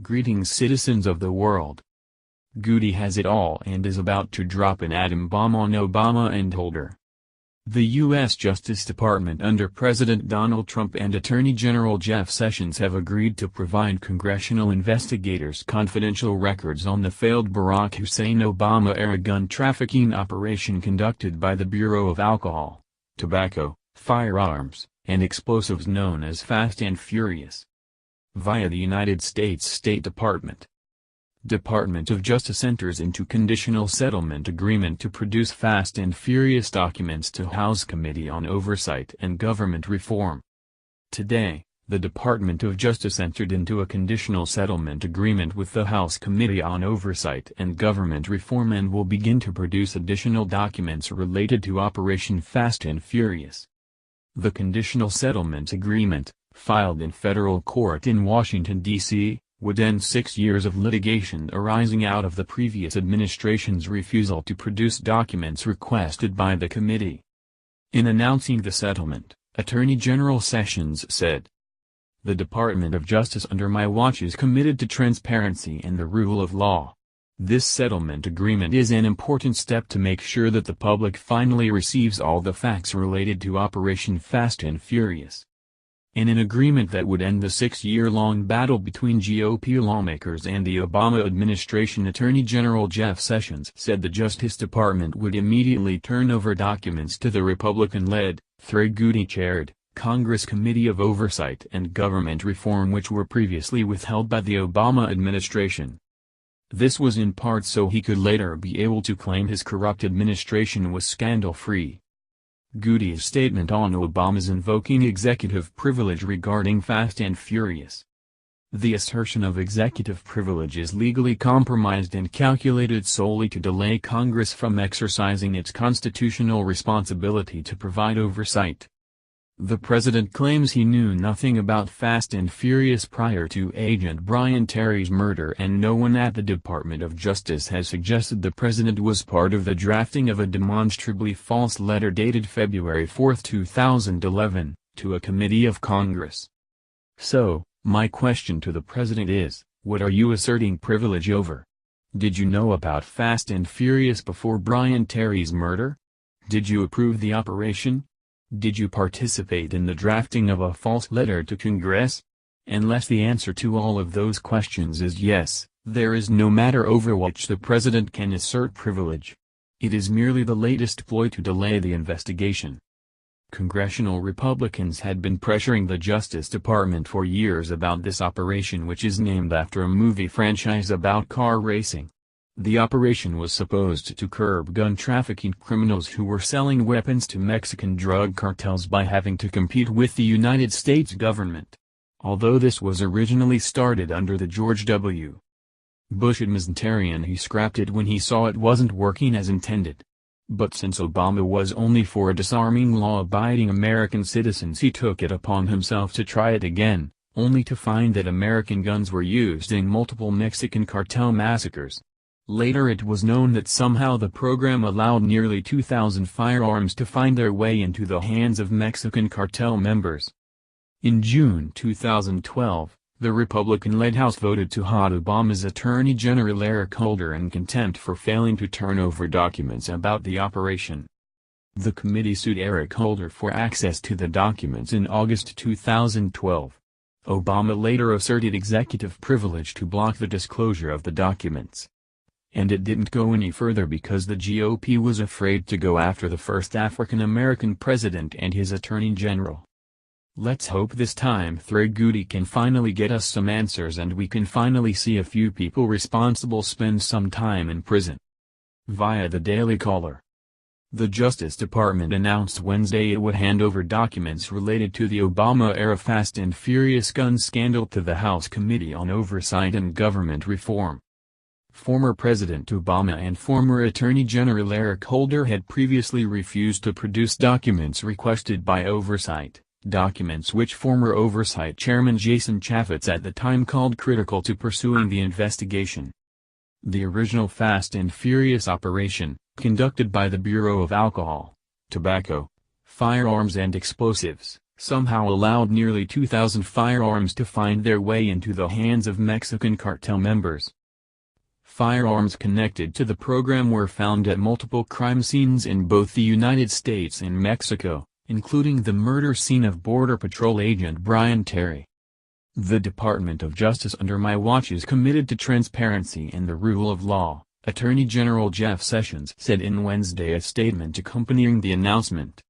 Greetings, citizens of the world. Gowdy has it all and is about to drop an atom bomb on Obama and Holder. The U.S. Justice Department under President Donald Trump and Attorney General Jeff Sessions have agreed to provide congressional investigators confidential records on the failed Barack Hussein Obama-era gun trafficking operation conducted by the Bureau of Alcohol, Tobacco, Firearms, and Explosives known as Fast and Furious. Via the United States State Department of Justice enters into conditional settlement agreement to produce Fast and Furious documents to House Committee on Oversight and Government Reform. Today, the Department of Justice entered into a conditional settlement agreement with the House Committee on Oversight and Government Reform and will begin to produce additional documents related to Operation Fast and Furious. The conditional settlement agreement, filed in federal court in Washington, D.C., would end 6 years of litigation arising out of the previous administration's refusal to produce documents requested by the committee. In announcing the settlement, Attorney General Sessions said, "The Department of Justice under my watch is committed to transparency and the rule of law. This settlement agreement is an important step to make sure that the public finally receives all the facts related to Operation Fast and Furious." In an agreement that would end the 6-year-long battle between GOP lawmakers and the Obama administration, Attorney General Jeff Sessions said the Justice Department would immediately turn over documents to the Republican-led, Gowdy-chaired, Congress Committee of Oversight and Government Reform, which were previously withheld by the Obama administration. This was in part so he could later be able to claim his corrupt administration was scandal-free. Gowdy's statement on Obama's invoking executive privilege regarding Fast and Furious. The assertion of executive privilege is legally compromised and calculated solely to delay Congress from exercising its constitutional responsibility to provide oversight. The president claims he knew nothing about Fast and Furious prior to Agent Brian Terry's murder, and no one at the Department of Justice has suggested the president was part of the drafting of a demonstrably false letter dated February 4, 2011, to a committee of Congress. So, my question to the president is, what are you asserting privilege over? Did you know about Fast and Furious before Brian Terry's murder? Did you approve the operation? Did you participate in the drafting of a false letter to Congress? Unless the answer to all of those questions is yes, there is no matter over which the president can assert privilege. It is merely the latest ploy to delay the investigation. Congressional Republicans had been pressuring the Justice Department for years about this operation, which is named after a movie franchise about car racing. The operation was supposed to curb gun trafficking criminals who were selling weapons to Mexican drug cartels by having to compete with the United States government. Although this was originally started under the George W. Bush administration, he scrapped it when he saw it wasn't working as intended. But since Obama was only for disarming law-abiding American citizens, he took it upon himself to try it again, only to find that American guns were used in multiple Mexican cartel massacres. Later it was known that somehow the program allowed nearly 2,000 firearms to find their way into the hands of Mexican cartel members. In June 2012, the Republican-led House voted to hold Obama's Attorney General Eric Holder in contempt for failing to turn over documents about the operation. The committee sued Eric Holder for access to the documents in August 2012. Obama later asserted executive privilege to block the disclosure of the documents. And it didn't go any further because the GOP was afraid to go after the first African-American president and his attorney general. Let's hope this time Gowdy can finally get us some answers and we can finally see a few people responsible spend some time in prison. Via the Daily Caller. The Justice Department announced Wednesday it would hand over documents related to the Obama-era Fast and Furious gun scandal to the House Committee on Oversight and Government Reform. Former President Obama and former Attorney General Eric Holder had previously refused to produce documents requested by Oversight, documents which former Oversight Chairman Jason Chaffetz at the time called critical to pursuing the investigation. The original Fast and Furious operation, conducted by the Bureau of Alcohol, Tobacco, Firearms and Explosives, somehow allowed nearly 2,000 firearms to find their way into the hands of Mexican cartel members. Firearms connected to the program were found at multiple crime scenes in both the United States and Mexico, including the murder scene of Border Patrol agent Brian Terry. The Department of Justice under my watch is committed to transparency and the rule of law, Attorney General Jeff Sessions said in Wednesday a statement accompanying the announcement.